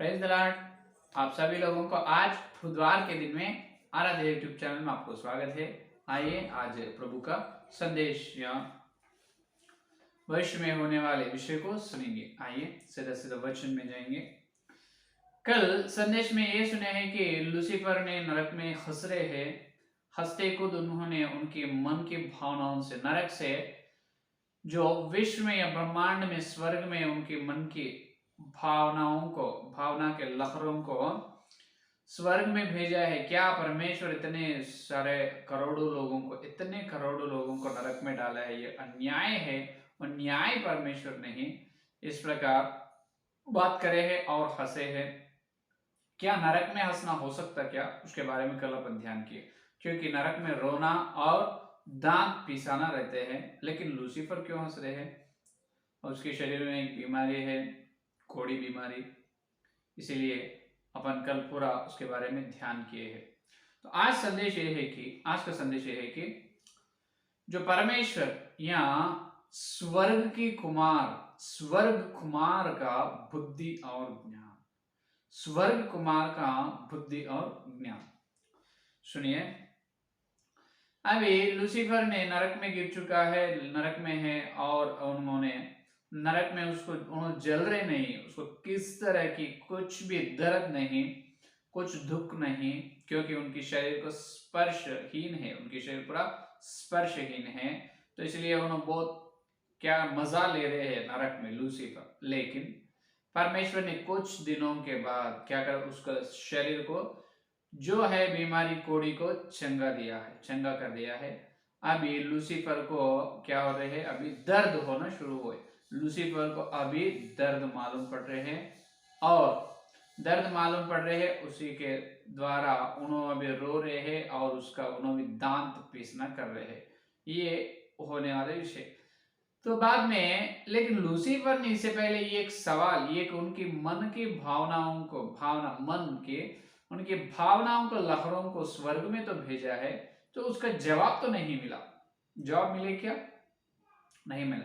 Praise the Lord. आप सभी लोगों को आज बुधवार के दिन में आराध्य यूट्यूब चैनल में आपको स्वागत है। आइए आज प्रभु का संदेश या भविष्य में होने वाले विषय को सुनेंगे। आइए सीधा सीधा वचन में जाएंगे। कल संदेश में ये सुने हैं कि लूसीफर ने नरक में हंस रहे हैं, हंसते खुद उन्होंने उनके मन की भावनाओं से, नरक से जो विश्व में या ब्रह्मांड में, स्वर्ग में उनके मन की भावनाओं को, भावना के लहरों को स्वर्ग में भेजा है। क्या परमेश्वर इतने सारे करोड़ों लोगों को, इतने करोड़ों लोगों को नरक में डाला है? ये अन्याय है और न्याय परमेश्वर नहीं इस प्रकार बात करे है और हंसे है। क्या नरक में हंसना हो सकता क्या? उसके बारे में कल अपन ध्यान किए, क्योंकि नरक में रोना और दांत पिसाना रहते हैं। लेकिन लूसीफर क्यों हंस रहे हैं? और उसके शरीर में एक बीमारी है, कोड़ी बीमारी, इसीलिए अपन कल पूरा उसके बारे में ध्यान किए हैं। तो आज संदेश ये है कि, आज का संदेश ये है कि जो परमेश्वर या स्वर्ग कुमार का बुद्धि और ज्ञान, स्वर्ग कुमार का बुद्धि और ज्ञान। सुनिए, अभी लूसीफर ने नरक में गिर चुका है, नरक में है, और उन्होंने नरक में उन्होंने जल रहे नहीं, उसको किस तरह की कुछ भी दर्द नहीं, कुछ दुख नहीं, क्योंकि उनकी शरीर को स्पर्शहीन है, उनकी शरीर पूरा स्पर्शहीन है। तो इसलिए उन्होंने बहुत क्या मजा ले रहे हैं नरक में लूसीफर। लेकिन परमेश्वर ने कुछ दिनों के बाद क्या कर, उसका शरीर को जो है बीमारी, कोड़ी को चंगा कर दिया है। अभी लूसीफर को क्या हो रहे हैं? अभी दर्द होना शुरू हुए। लूसीफर को अभी दर्द मालूम पड़ रहे हैं, और दर्द मालूम पड़ रहे हैं, उसी के द्वारा उन्होंने अभी रो रहे हैं और उसका उन्होंने दांत पीसना कर रहे हैं। ये होने वाले विषय तो बाद में। लेकिन लूसीफर ने इससे पहले ये एक सवाल, ये उनकी मन की भावनाओं को, उनकी भावनाओं को, लहरों को स्वर्ग में तो भेजा है, तो उसका जवाब तो नहीं मिला। जवाब मिले क्या? नहीं मिला।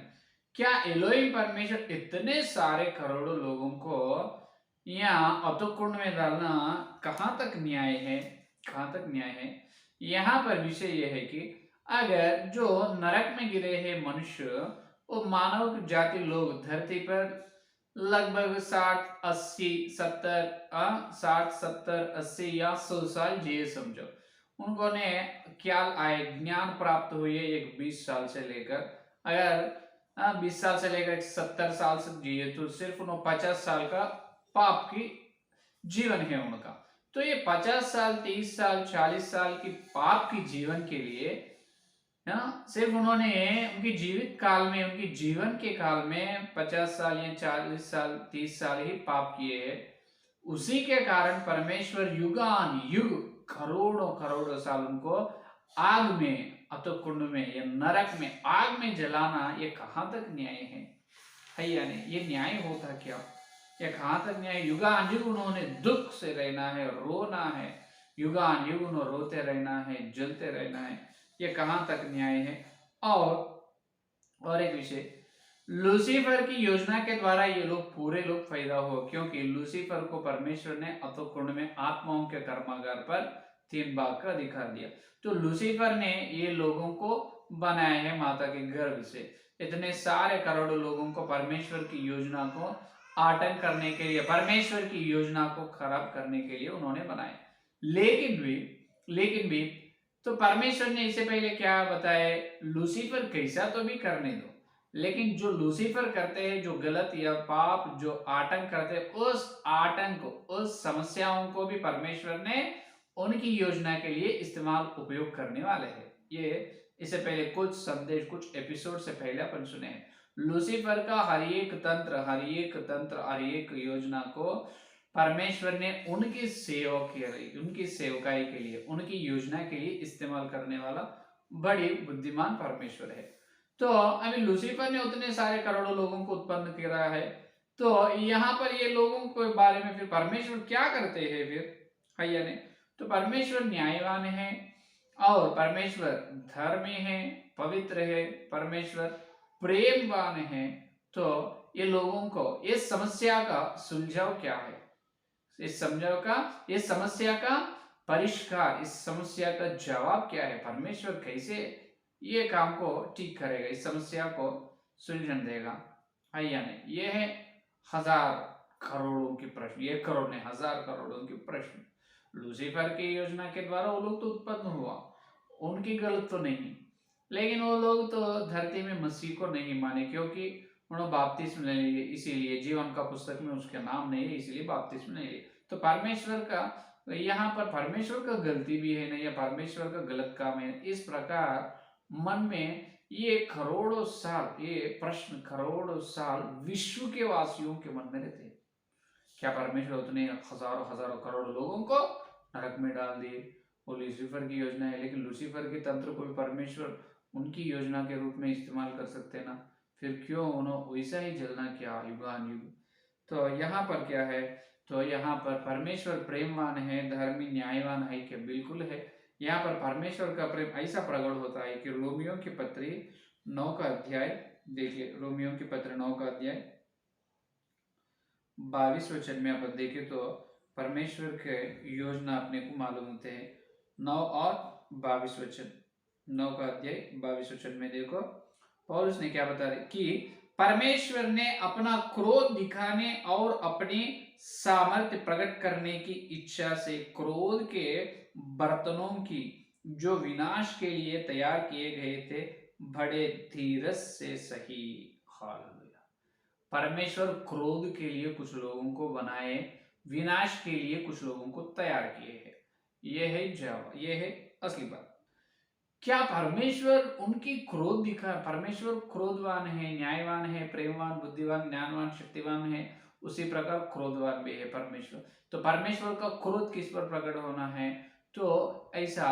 क्या एलोहिम परमेश्वर इतने सारे करोड़ों लोगों को यहाँ अतोकुंड में डालना कहां तक न्याय है? कहां तक न्याय है? यहाँ पर विषय यह है कि अगर जो नरक में गिरे हैं मनुष्य, वो मानव जाति लोग धरती पर लगभग 60-70-80 या 100 साल जिए समझो। उनको ने क्या आए, ज्ञान प्राप्त हुई है एक 20 साल से लेकर, अगर 20 साल से लेकर 70 साल से जिए तो सिर्फ उन्होंने 50 साल का पाप की जीवन है उनका। तो ये 50 साल, 30 साल, 40 साल की पाप की जीवन के लिए सिर्फ उन्होंने उनकी जीवित काल में, उनकी जीवन के काल में 50 साल या 40 साल, 30 साल ही पाप किए हैं। उसी के कारण परमेश्वर युगान युग, करोड़ों करोड़ों साल उनको आग में, अतोकुंड में या नरक में, आग में जलाना, ये कहां तक न्याय है या नहीं? ये न्याय होता क्या? ये कहां तक न्याय? युगान युग उन्होंने दुख से रहना है, रोना है, युगान युग उन्होंने रोते रहना है, जलते रहना है। ये कहां तक न्याय है? और एक विषय, लूसीफर की योजना के द्वारा ये लोग पूरे लोग फायदा हो, क्योंकि लूसीफर को परमेश्वर ने अतोकुंड में आत्माओं के कर्मागार पर 3 भाग का अधिकार दिया। तो लूसीफर ने ये लोगों को बनाया है माता के गर्भ से। इतने सारे करोड़ों लोगों को परमेश्वर की योजना को आटंक करने के लिए, परमेश्वर की योजना को खराब करने के लिए उन्होंने बनाए। लेकिन भी तो परमेश्वर ने इससे पहले क्या बताया? लूसीफर कैसा तो भी करने दो, लेकिन जो लूसीफर करते हैं, जो गलत या पाप, जो आतंक करते हैं, उस आतंक, उस समस्याओं को भी परमेश्वर ने उनकी योजना के लिए इस्तेमाल, उपयोग करने वाले हैं। ये इससे पहले कुछ संदेश, कुछ एपिसोड से पहले अपन सुने हैं। लूसीफर का हर एक तंत्र, हर एक योजना को परमेश्वर ने उनकी सेवकाई के लिए, उनकी योजना के लिए इस्तेमाल करने वाला बड़ी बुद्धिमान परमेश्वर है। तो अभी लूसीफर ने उतने सारे करोड़ों लोगों को उत्पन्न किया है, तो यहाँ पर ये लोगों के बारे में फिर परमेश्वर क्या करते हैं फिर? है या नहीं? तो परमेश्वर न्यायवान है, और परमेश्वर धर्मी है, पवित्र है, परमेश्वर प्रेमवान है। तो ये लोगों को इस समस्या का सुलझाव क्या है? इस समस्या का परिष्कार, इस समस्या का जवाब क्या है, परमेश्वर कैसे ये काम को ठीक करेगा, इस समस्या को सुलझन देगा, है या नहीं। ये है हजार करोड़ों के प्रश्न, एक करोड़ नहीं, हजार करोड़ों के प्रश्न। लूसीफर की योजना के द्वारा वो लोग तो उत्पन्न हुआ, उनकी गलत तो नहीं, लेकिन वो लोग तो धरती में मसीह को नहीं माने, क्योंकि उन्होंने बपतिस्म ले लिए, इसीलिए जीवन का पुस्तक में उसका नाम नहीं है, इसीलिए बपतिस्म नहीं लिए। तो परमेश्वर का यहाँ पर परमेश्वर का गलती भी है नहीं, या परमेश्वर का गलत काम है, इस प्रकार मन में ये करोड़ों साल, ये प्रश्न करोड़ों साल विश्व के वासियों के मन में रहते। क्या परमेश्वर उतने हजारों हजारों करोड़ लोगों को नरक में डाल दिए? वो लूसीफर की योजना है, लेकिन लूसीफर के तंत्र को भी परमेश्वर उनकी योजना के रूप में इस्तेमाल कर सकते ना, फिर क्यों उन्होंने वैसा ही जलना क्या युगान युग। तो यहाँ पर क्या है, तो यहाँ पर परमेश्वर प्रेमवान है, धर्मी न्यायवान है कि बिल्कुल है। यहाँ पर परमेश्वर का प्रेम ऐसा प्रकट होता है कि रोमियो की पत्री 9 का अध्याय देखिए, रोमियो की पत्र 9 का अध्याय 22 वचन में अपन देखें तो परमेश्वर के योजना अपने को मालूम होते हैं। 9 और 22 वचन, 9 का अध्याय 22 वचन में देखो पौलुस ने क्या बता रहे कि परमेश्वर ने अपना क्रोध दिखाने और अपनी सामर्थ्य प्रकट करने की इच्छा से क्रोध के बर्तनों की जो विनाश के लिए तैयार किए गए थे बड़े धीरज से सही। हालेलुया। परमेश्वर क्रोध के लिए कुछ लोगों को बनाए, विनाश के लिए कुछ लोगों को तैयार किए हैं। यह है जवाब, यह है असली बात। क्या परमेश्वर उनकी क्रोध दिखा, परमेश्वर क्रोधवान है, न्यायवान है, प्रेमवान, बुद्धिवान, ज्ञानवान, शक्तिवान है, उसी प्रकार क्रोधवान भी है परमेश्वर। तो परमेश्वर का क्रोध किस पर प्रकट होना है? तो ऐसा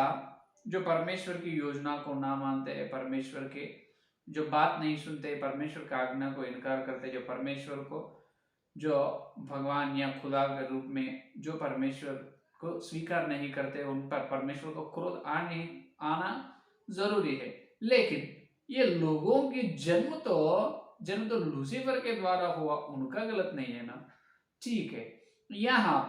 जो परमेश्वर की योजना को ना मानते हैं, परमेश्वर के जो बात नहीं सुनते, परमेश्वर का आज्ञा को इनकार करते, जो परमेश्वर को जो भगवान या खुदा के रूप में जो परमेश्वर को स्वीकार नहीं करते, उन पर परमेश्वर को क्रोध आना जरूरी है। लेकिन ये लोगों की जन्म तो लूसीफर के द्वारा हुआ, उनका गलत नहीं है ना, ठीक है। यहाँ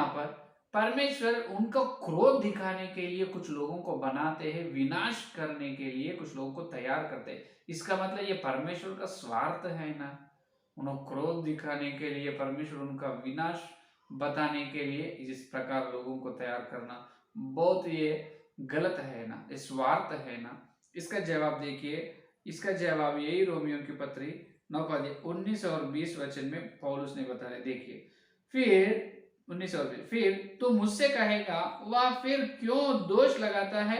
पर परमेश्वर उनका क्रोध दिखाने के लिए कुछ लोगों को बनाते हैं, विनाश करने के लिए कुछ लोगों को तैयार करते हैं। इसका मतलब ये परमेश्वर का स्वार्थ है ना, उन्हें क्रोध दिखाने के लिए, परमेश्वर उनका विनाश बताने के लिए इस प्रकार लोगों को तैयार करना बहुत ये गलत है ना, स्वार्थ है ना। इसका जवाब देखिए, इसका जवाब यही रोमियो की पत्री 9 का 19 और 20 वचन में पौलुस ने बताया। देखिए फिर 19 और 20, फिर तू मुझसे कहेगा वह फिर क्यों दोष लगाता है,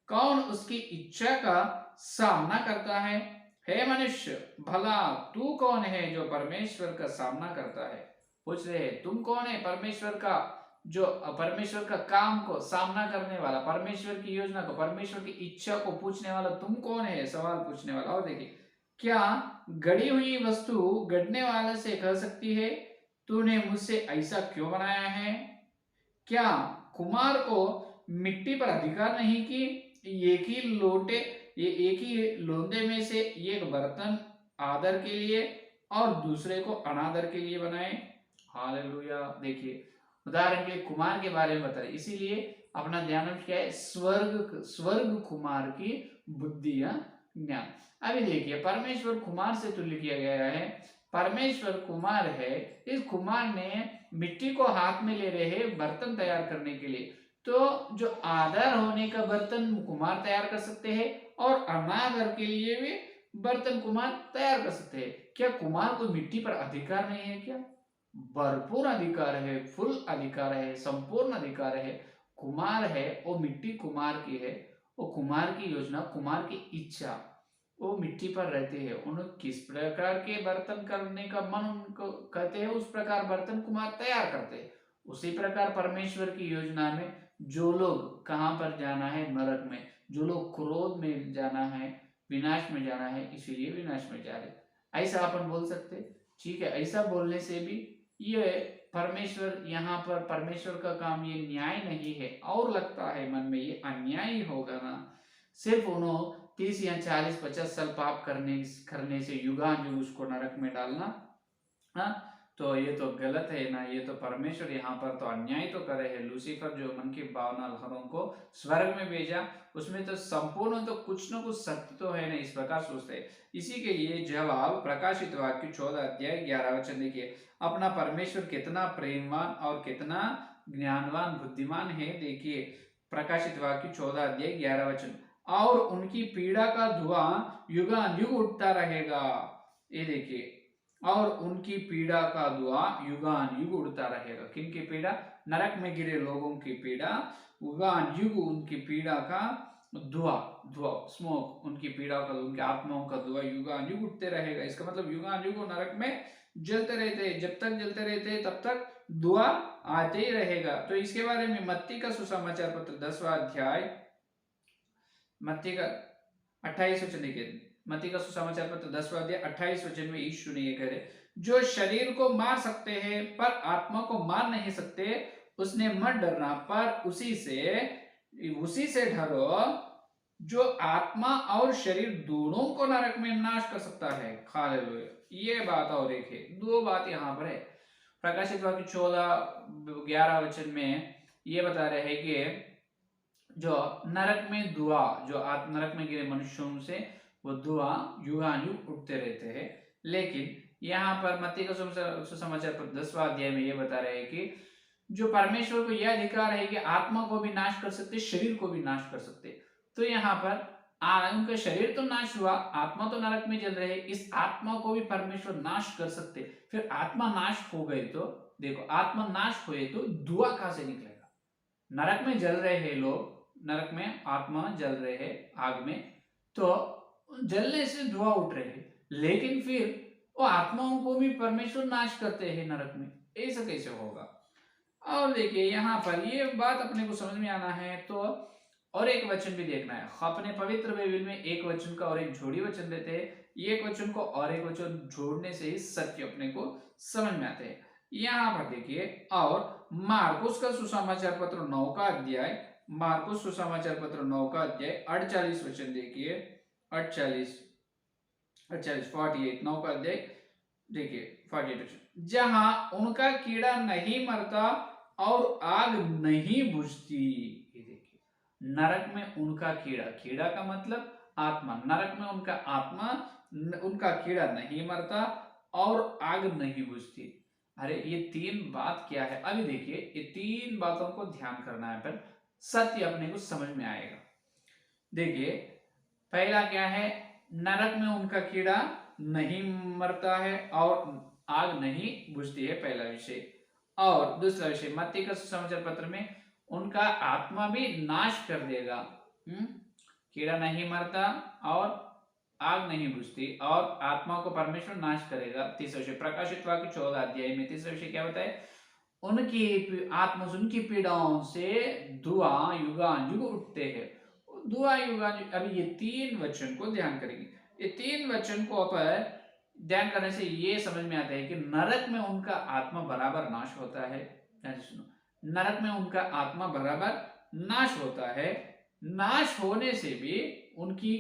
कौन उसकी इच्छा का सामना करता है? हे मनुष्य, भला तू कौन है जो परमेश्वर का सामना करता है? पूछ रहे हैं तुम कौन है परमेश्वर का, जो परमेश्वर का काम को सामना करने वाला, परमेश्वर की योजना को, परमेश्वर की इच्छा को पूछने वाला तुम कौन है, सवाल पूछने वाला। और देखिए, क्या गढ़ी हुई वस्तु गढ़ने वाले से कह सकती है तूने मुझसे ऐसा क्यों बनाया है? क्या कुमार को मिट्टी पर अधिकार नहीं कि एक ही लोंदे में से एक बर्तन आदर के लिए और दूसरे को अनादर के लिए बनाए? हालेलुया। देखिए, उदाहरण के कुमार के बारे में बताए, इसीलिए अपना ध्यान क्या है, स्वर्ग कुमार की बुद्धि या ज्ञान। अभी देखिए, परमेश्वर कुमार से तुल्य किया गया है, परमेश्वर कुमार है, इस कुमार ने मिट्टी को हाथ में ले रहे हैं बर्तन तैयार करने के लिए। तो जो आदर होने का बर्तन कुमार तैयार कर सकते हैं और अनादर के लिए भी बर्तन कुमार तैयार कर सकते हैं। क्या कुमार को मिट्टी पर अधिकार नहीं है? क्या भरपूर अधिकार है, फुल अधिकार है, संपूर्ण अधिकार है। कुमार है, वो मिट्टी कुमार की है, वो कुमार की योजना, कुमार की इच्छा, वो मिट्टी पर रहते हैं, उन्हें किस प्रकार के बर्तन करने का मन उनको कहते हैं, उस प्रकार बर्तन कुमार तैयार करते हैं। उसी प्रकार परमेश्वर की योजना में जो लोग कहाँ पर जाना है, नरक में, जो लोग क्रोध में जाना है, विनाश में जाना है, इसीलिए विनाश में जा रहे, ऐसा अपन बोल सकते। ठीक है, ऐसा बोलने से भी ये परमेश्वर, यहाँ पर परमेश्वर का काम ये न्याय नहीं है, और लगता है मन में ये अन्याय ही होगा ना, सिर्फ उन्होंने 30 या 40 50 साल पाप करने से युगान युग उसको नरक में डालना, हाँ, तो ये तो गलत है ना, ये तो परमेश्वर यहाँ पर तो अन्याय तो करे है। लूसीफर जो मन की भावना लहरों को स्वर्ग में भेजा, उसमें तो संपूर्ण तो कुछ न कुछ सत्य तो है ना, इस प्रकार सोचते हैं। इसी के लिए जवाब प्रकाशित वाक्य 14 अध्याय 11 वचन देखिए। अपना परमेश्वर कितना प्रेमवान और कितना ज्ञानवान बुद्धिमान है, देखिए प्रकाशित वाक्य 14 अध्याय 11 वचन। और उनकी पीड़ा का धुआं युगानुयुग उठता रहेगा, ये देखिए, और उनकी पीड़ा का धुआं युगानुयुग उड़ता रहेगा। किनकी पीड़ा? नरक में गिरे लोगों की पीड़ा, युगानुयुग उनकी पीड़ा का धुआं, स्मोक, उनकी पीड़ा का, उनकी आत्माओं का धुआं युगानुयुग उठते रहेगा। इसका मतलब युगानुयुग नरक में जलते रहते हैं, जब तक जलते रहते हैं तब तक धुआं आते ही रहेगा। तो इसके बारे में मत्ती का सुसमाचार पत्र 10वां अध्याय, मत्ती का 28 वचन देखिए। मत्ती का सुसमाचार पत्र 10वां अध्याय 28 वचन में यीशु ने ये कहे, जो शरीर को मार सकते हैं पर आत्मा को मार नहीं सकते, उसने मत डरना, पर उसी से डरो जो आत्मा और शरीर दोनों को नरक में नाश कर सकता है। हालेलुया। ये बात और एक है, दो बात यहाँ पर है। प्रकाशित वाक्य 14:11 वचन में ये बता रहे हैं कि जो नरक में धुआं, जो नरक में गिरे मनुष्यों से वो धुआं युगानुयुग उठते रहते हैं। लेकिन यहाँ पर मत्ती का सुसमाचार पत्र 10वां अध्याय में ये बता रहे हैं कि जो परमेश्वर को यह अधिकार है कि आत्मा को भी नाश कर सकते, शरीर को भी नाश कर सकते। तो यहाँ पर उनका शरीर तो नाश हुआ, आत्मा तो नरक में जल रहे, इस आत्मा को भी परमेश्वर नाश कर सकते। फिर आत्मा नाश हो गई तो देखो, आत्मा नाश हुए तो धुआं कहां से निकलेगा? नरक में जल रहे हैं लोग, नरक में आत्मा जल रहे हैं आग में, तो जलने से धुआं उठ रहे हैं, लेकिन फिर वो आत्माओं को भी परमेश्वर नाश करते हैं नरक में, ऐसा कैसे होगा? और देखिए यहाँ पर ये बात अपने को समझ में आना है तो और एक वचन भी देखना है। अपने पवित्र बाइबल में एक वचन का और एक जोड़ी वचन देते हैं, एक वचन को और एक वचन जोड़ने से ही सत्य अपने को समझ में आते हैं। यहाँ पर देखिए, और मार्कुस का सुसमाचार पत्र 9 का अध्याय, मार्कुस सुसमाचार पत्र 9 का अध्याय 48 वचन देखिए, 48 48 9 का अध्याय देखिए 48 वचन। जहां उनका कीड़ा नहीं मरता और आग नहीं बुझती, ये देखिए, नरक में उनका कीड़ा, कीड़ा का मतलब आत्मा, नरक में उनका आत्मा, उनका कीड़ा नहीं मरता और आग नहीं बुझती। अरे ये तीन बात क्या है? अभी देखिए, ये तीन बातों को ध्यान करना है, पर सत्य अपने को समझ में आएगा। देखिए, पहला क्या है? नरक में उनका कीड़ा नहीं मरता है और आग नहीं बुझती है, पहला विषय। और दूसरा विषय, मत्ती का सुसमाचार पत्र में उनका आत्मा भी नाश कर देगा। कीड़ा नहीं मरता और आग नहीं बुझती और आत्मा को परमेश्वर नाश करेगा। तीसरा विषय, प्रकाशित वाक्य 14 अध्याय में तीसरा विषय क्या बताए? उनकी आत्मा से, उनकी पीड़ाओं से धुआं युगानुयुग उठते हैं, धुआं युगानुयुग। अभी ये तीन वचन को ध्यान करेंगे। ये तीन वचन को पर ध्यान करने से ये समझ में आता है कि नरक में उनका आत्मा बराबर नाश होता है। सुनो, नरक में उनका आत्मा बराबर नाश होता है, नाश होने से भी उनकी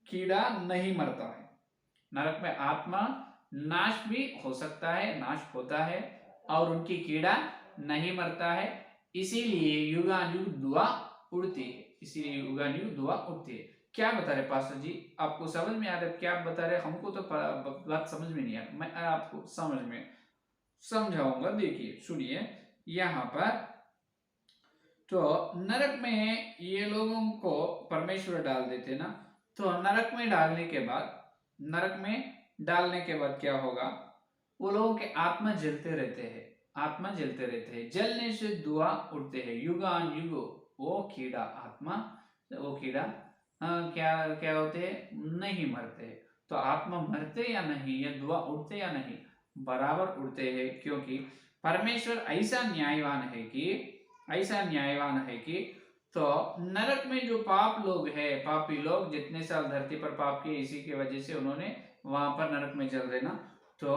कीड़ा नहीं मरता है। नरक में आत्मा नाश भी हो सकता है, नाश होता है, और उनकी कीड़ा नहीं मरता है, इसीलिए युगानुयुग धुआं उड़ती है, इसीलिए युगानुयुग धुआं उड़ती है। क्या बता रहे पास्टर जी? आपको समझ में आ रहा है क्या बता रहे? हमको तो बात समझ में नहीं आ रहा, मैं आपको समझ में समझाऊंगा। देखिए सुनिए, यहाँ पर तो नरक में ये लोगों को परमेश्वर डाल देते ना, तो नरक में डालने के बाद, नरक में डालने के बाद क्या होगा? वो लोगों के आत्मा जलते रहते हैं, आत्मा जलते रहते हैं, जलने से धुआं उठते हैं युगानुयुग। वो कीड़ा, आत्मा, वो कीड़ा क्या क्या होते हैं? नहीं मरते। तो आत्मा मरते या नहीं, या धुआं उठते या नहीं? बराबर उड़ते हैं, क्योंकि परमेश्वर ऐसा न्यायवान है कि, ऐसा न्यायवान है कि, तो नरक में जो पाप लोग हैं, पापी लोग जितने साल धरती पर पाप किए, इसी की वजह से उन्होंने वहां पर नरक में जल रहे ना, तो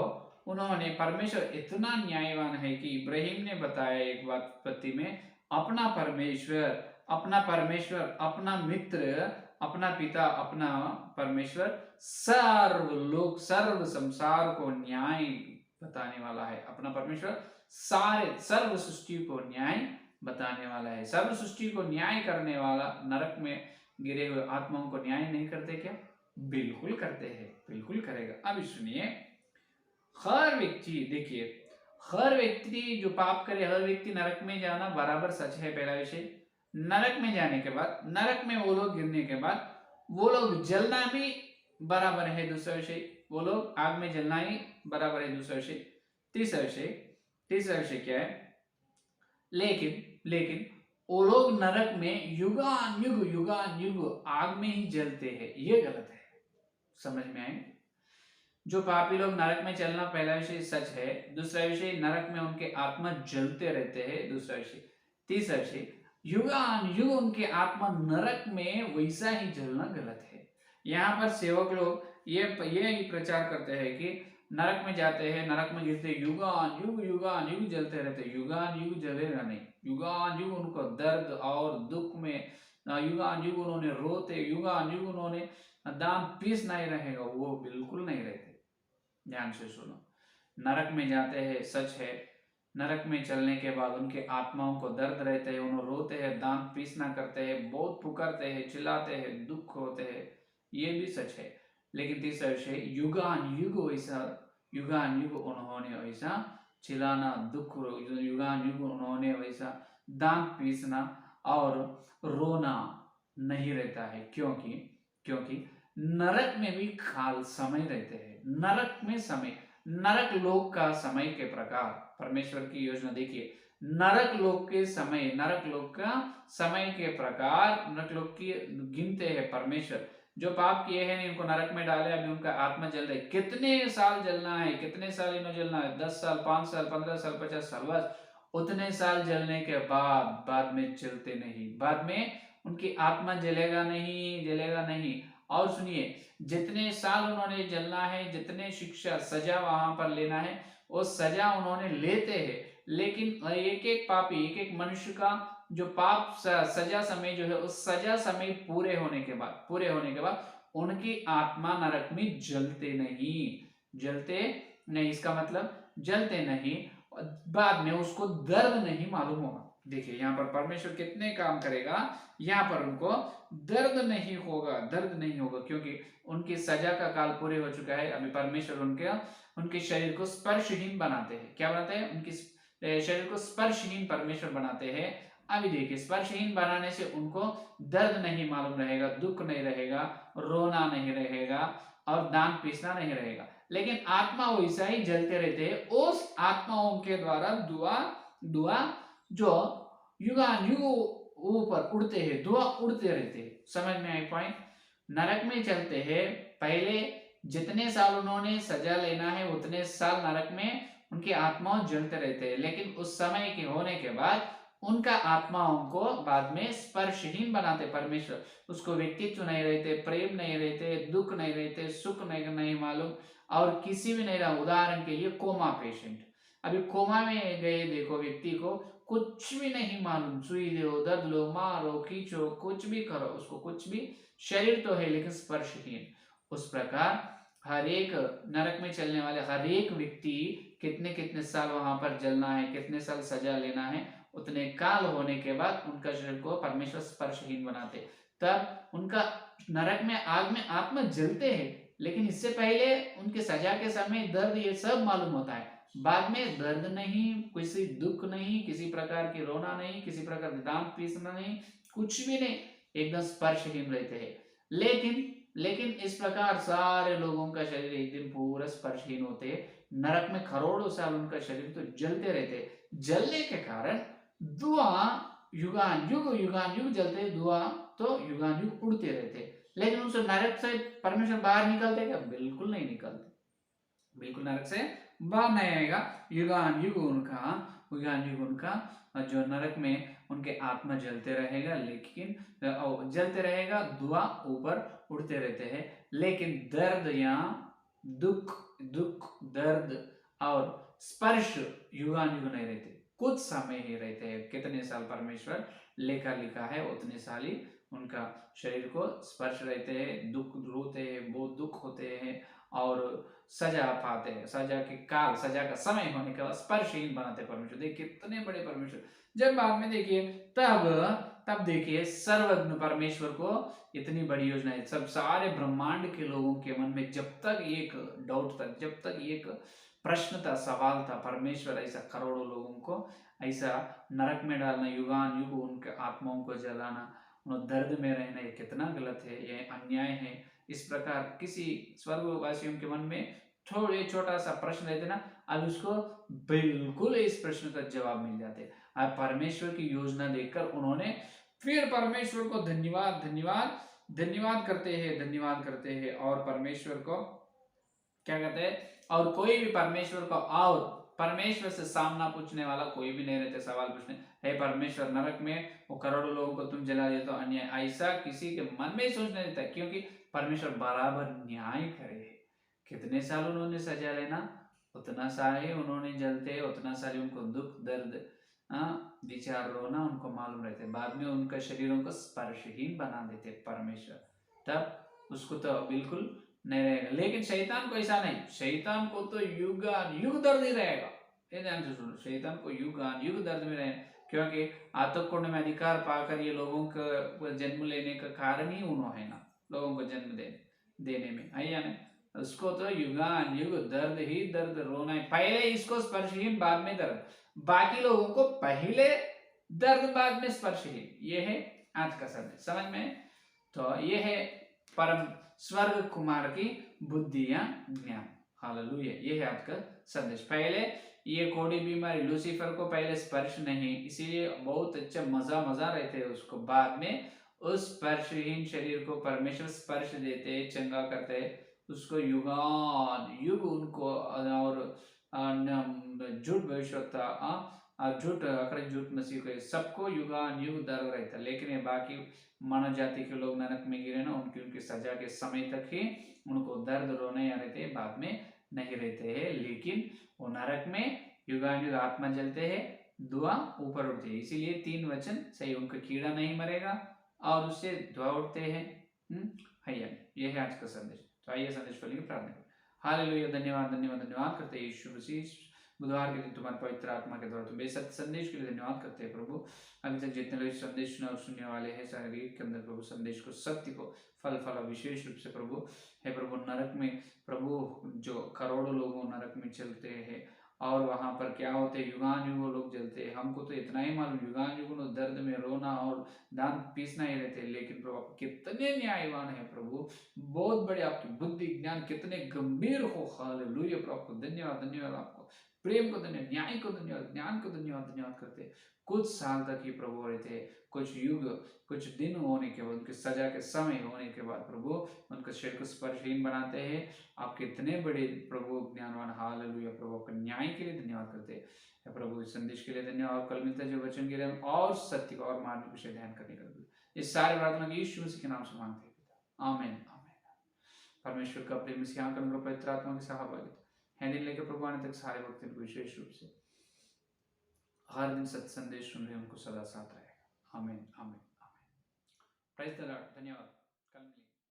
उन्होंने, परमेश्वर इतना न्यायवान है कि इब्राहिम ने बताया एक बात पति में, अपना परमेश्वर, अपना परमेश्वर, अपना मित्र, अपना पिता, अपना परमेश्वर सर्व लोक, सर्व संसार को न्याय बताने वाला है। अपना परमेश्वर सारे सर्व सृष्टि को न्याय बताने वाला है। सर्व सृष्टि को न्याय करने वाला नरक में गिरे हुए आत्माओं को न्याय नहीं करते क्या? बिल्कुल करते हैं, बिल्कुल करेगा। अभी सुनिए, हर व्यक्ति, देखिए, हर व्यक्ति जो पाप करे, हर व्यक्ति नरक में जाना बराबर सच है। पहला विषय, नरक में जाने के बाद, नरक में वो लोग गिरने के बाद वो लोग जलना भी बराबर है। दूसरा विषय, वो लोग आग में जलना ही बराबर है। दूसरा विषय। तीसरा विषय क्या है? लेकिन वो लोग नरक में युगान युग आग में ही जलते हैं। ये गलत है। समझ में आए? जो पापी लोग नरक में चलना, पहला विषय सच है। दूसरा विषय, नरक में उनके आत्मा जलते रहते हैं। दूसरा विषय। तीसरा विषय, युगान युग उनके आत्मा नरक में वैसा ही जलना गलत है। यहाँ पर सेवक लोग ये ही प्रचार करते हैं कि नरक में जाते हैं, नरक में गिरते, युगान युग जलते रहते। युगान युग जलेगा नहीं। युगान युग उनको दर्द और दुख में, युगान युग उन्होंने रोते, युगान युग उन्होंने दाम पीस नहीं रहेगा, वो बिल्कुल नहीं रहते। ध्यान से सुनो, नरक में जाते हैं, सच है। नरक में चलने के बाद उनके आत्माओं को दर्द रहते हैं, उन्हें रोते हैं, दांत पीसना करते हैं, बहुत पुकारते हैं, चिल्लाते हैं, दुख होते हैं, ये भी सच है। लेकिन तीसरा विषय, युगान युग उन्होंने वैसा चिल्लाना, दुख, युगान युग उन्होंने वैसा दांत पीसना और रोना नहीं रहता है। क्योंकि नरक में भी काल समय रहते हैं। नरक में समय, नरक लोक का समय के प्रकार परमेश्वर की योजना देखिए। नरक लोक के समय, नरक लोक का समय के प्रकार नरक लोक की गिनते हैं परमेश्वर। जो पाप किए हैं इनको नरक में डाले, अभी उनका आत्मा जल रहा है। कितने साल जलना है? कितने साल इन्हें जलना है? 10 साल, 5 साल, 15 साल, 50 साल, बस उतने साल जलने के बाद में जलते नहीं। बाद में उनकी आत्मा जलेगा नहीं। और सुनिए, जितने साल उन्होंने जलना है, जितने शिक्षा सजा वहां पर लेना है, वो सजा उन्होंने लेते हैं। लेकिन एक एक पापी, एक एक मनुष्य का जो पाप सजा समय जो है, उस सजा समय पूरे होने के बाद उनकी आत्मा नरक में जलते नहीं। इसका मतलब जलते नहीं, बाद में उसको दर्द नहीं मालूम होगा। देखिए यहाँ पर परमेश्वर कितने काम करेगा। यहाँ पर उनको दर्द नहीं होगा क्योंकि उनकी सजा का काल पूरे हो चुका है। अभी परमेश्वर उनके शरीर को स्पर्शहीन बनाते हैं। क्या बनाते हैं? उनकी शरीर को स्पर्शहीन परमेश्वर बनाते हैं। अभी देखिए, स्पर्शहीन बनाने से उनको दर्द नहीं मालूम रहेगा, दुख नहीं रहेगा, रोना नहीं रहेगा और दांत पीसना नहीं रहेगा। लेकिन आत्मा वैसा ही जलते रहते हैं। उस आत्माओं के द्वारा दुआ जो युगानुयुग ऊपर उड़ते हैं, धुआं उड़ते रहते हैं। समझ में आई पॉइंट? नरक में चलते हैं, पहले जितने साल उन्होंने सजा लेना है उतने साल नरक में उनकी आत्माओं जलते रहते हैं। लेकिन उस समय के होने के बाद उनका आत्माओं को बाद में स्पर्शहीन बनाते परमेश्वर। उसको व्यक्तित्व नहीं रहते, प्रेम नहीं रहते, दुख नहीं रहते, सुख नहीं मालूम और किसी भी नहीं रहा। उदाहरण के लिए कोमा पेशेंट, अभी कोमा में गए, देखो व्यक्ति को कुछ भी नहीं मालूम, सुई दो, दर्द लो, मारो, खींचो, कुछ भी करो, उसको कुछ भी, शरीर तो है लेकिन स्पर्शहीन। उस प्रकार हर एक नरक में चलने वाले हर एक व्यक्ति कितने कितने साल वहां पर जलना है, कितने साल सजा लेना है, उतने काल होने के बाद उनका शरीर को परमेश्वर स्पर्शहीन बनाते। तब उनका नरक में, आग में आत्मा जलते हैं, लेकिन इससे पहले उनके सजा के समय दर्द ये सब मालूम होता है। बाद में दर्द नहीं, किसी दुख नहीं, किसी प्रकार की रोना नहीं, किसी प्रकार की दांत पीसना नहीं, कुछ भी नहीं, एकदम स्पर्शहीन रहते हैं। लेकिन इस प्रकार सारे लोगों का शरीर एक दिन पूरा स्पर्शहीन होते हैं। नरक में करोड़ों साल उनका शरीर तो जलते रहते, जलने के कारण धुआं युगान युग जलते, धुआं तो युगान युग उड़ते रहते। लेकिन उनसे नरक से परमेश्वर बाहर निकलते क्या? बिल्कुल नहीं निकलते, बिल्कुल नरक से बाहर नहीं आएगा। युगान युग उनका जो नरक में उनके आत्मा जलते रहेगा, लेकिन जलते रहेगा, धुआं ऊपर उड़ते रहते हैं। लेकिन दर्द या दुख दर्द और स्पर्श युगान युग नहीं रहते, कुछ समय ही रहते हैं। कितने साल परमेश्वर लिखा है उतने साल ही उनका शरीर को स्पर्श रहते हैं, दुख रोते हैं, बहुत दुख होते हैं और सजा पाते हैं, सजा के काल, सजा का समय होने के बाद स्पर्शहीन बनाते परमेश्वर। देखिए कितने बड़े परमेश्वर। जब बाद में देखिए तब देखिए सर्वज्ञ परमेश्वर को इतनी बड़ी योजना है, सब सारे ब्रह्मांड के लोगों के मन में जब तक एक डाउट था, जब तक एक प्रश्न था, सवाल था, परमेश्वर ऐसा करोड़ों लोगों को ऐसा नरक में डालना, युगान युग उनके आत्माओं को जलाना, उन दर्द में रहना, ये कितना गलत है, ये अन्याय है। इस प्रकार किसी स्वर्गवासियों के मन में थोड़े छोटा सा प्रश्न रहते ना, अब उसको बिल्कुल इस प्रश्न का जवाब मिल जाते। अब परमेश्वर की योजना देखकर उन्होंने फिर परमेश्वर को धन्यवाद धन्यवाद धन्यवाद करते हैं और परमेश्वर को क्या कहते हैं, और कोई भी परमेश्वर को और परमेश्वर से सामना पूछने वाला कोई भी नहीं रहते, सवाल पूछने, हे परमेश्वर नरक में वो करोड़ों लोगों को तुम जला देते हो, अन्याय, ऐसा किसी के मन में ही सोचने देता, क्योंकि परमेश्वर बराबर न्याय करे। कितने साल उन्होंने सजा लेना, उतना साल ही उन्होंने जलते, उतना साल उनको दुख दर्द विचार रोना उनको मालूम रहते, बाद में उनका शरीरों को स्पर्शहीन बना देते परमेश्वर, तब उसको तो बिल्कुल नहीं रहेगा। लेकिन शैतान को ऐसा नहीं, शैतान को तो युगान युग दर्द ही रहेगा। ये ध्यान से सुनो, शैतान को युगान युग दर्द में रहेगा, क्योंकि आतंक कुंड में अधिकार पाकर ये लोगों का जन्म लेने का कारण ही उन्होंने ना, लोगों को जन्म देने में है या नहीं। उसको तो युगान युग दर्द ही दर्द, रोना है, पहले इसको स्पर्शहीन बाद में दर्द, बाकी लोगों को पहले दर्द बाद में स्पर्शहीन। ये है आज का संदेश, समझ में। तो ये है परम स्वर्ग कुमार की बुद्धि या ज्ञान। हालेलुया, ये है आज का संदेश। पहले ये कोड़ी बीमारी लूसीफर को पहले स्पर्श नहीं, इसीलिए बहुत अच्छा मजा रहते हैं उसको, बाद में उस स्पर्शहीन शरीर को परमेश्वर स्पर्श देते, चंगा करते, उसको युगान युग उनको और झूठ भविष्यवक्ता झूठ अखरे झूठ मसीह को सबको युगान युग दर्द रहता। लेकिन ये बाकी मानव जाति के लोग नरक में गिरे ना, उनकी सजा के समय तक ही उनको दर्द रोने आ रहते, बाद में नहीं रहते हैं। लेकिन वो नरक में युगान युग आत्मा जलते हैं, धुआ ऊपर उठते हैं, इसीलिए 3 वचन सही, उनका कीड़ा नहीं मरेगा और उससे धुआ उठते हैं। ये है आज का संदेश। तो आइए संदेश को लेकर प्रार्थना करें। हालेलुया, धन्यवाद धन्यवाद धन्यवाद करते हैं यीशु मसीह, बुधवार के दिन तुम्हारे पवित्र आत्मा के द्वारा तुम बेसत संदेश के लिए धन्यवाद करते हैं प्रभु। अभी तक जितने लोग संदेश सुनने वाले हैं शरीर के अंदर प्रभु संदेश को, सत्य को फल विशेष रूप से प्रभु, हे प्रभु नरक में प्रभु जो करोड़ों लोगों नरक में चलते हैं और वहां पर क्या होते हैं, युगान युग लोग जलते हैं। हमको तो इतना ही मालूम, युगान युग दर्द में रोना और दांत पीसना ही रहते, लेकिन प्रभु आप कितने न्यायवान है प्रभु, बहुत बड़े आपकी बुद्धि ज्ञान कितने गंभीर हो। हालेलुया प्रभु, आपको धन्यवाद धन्यवाद, आपको प्रेम को धन्यवाद, न्याय को धन्यवाद, ज्ञान को धन्यवाद धन्यवाद करते। कुछ साल तक ही प्रभु रहते, कुछ युग कुछ दिन होने के बाद, उनकी सजा के समय होने के बाद प्रभु उनके शरीर को स्पर्शहीन बनाते हैं। आप कितने बड़े प्रभु ज्ञानवान। हालेलुया प्रभु, आपका न्याय के लिए धन्यवाद करते हैं प्रभु, इस संदेश के लिए धन्यवाद। कल मिलता है जो वचन के लिए और सत्य और मार्मिक विषय ध्यान करने का, इस सारे प्रार्थना यीशु मसीह के नाम से मांगते हैं, आमीन आमीन। परमेश्वर का प्रेम सिंहासन पवित्र आत्मा की सहभागिता है दिन लेकर प्रभु आने तक सारे भक्तों को विशेष रूप से हर दिन सत्य संदेश सुन रहे उनको सदा साथ रहेगा। आमीन आमीन आमीन। प्रेज़ द लॉर्ड, धन्यवाद।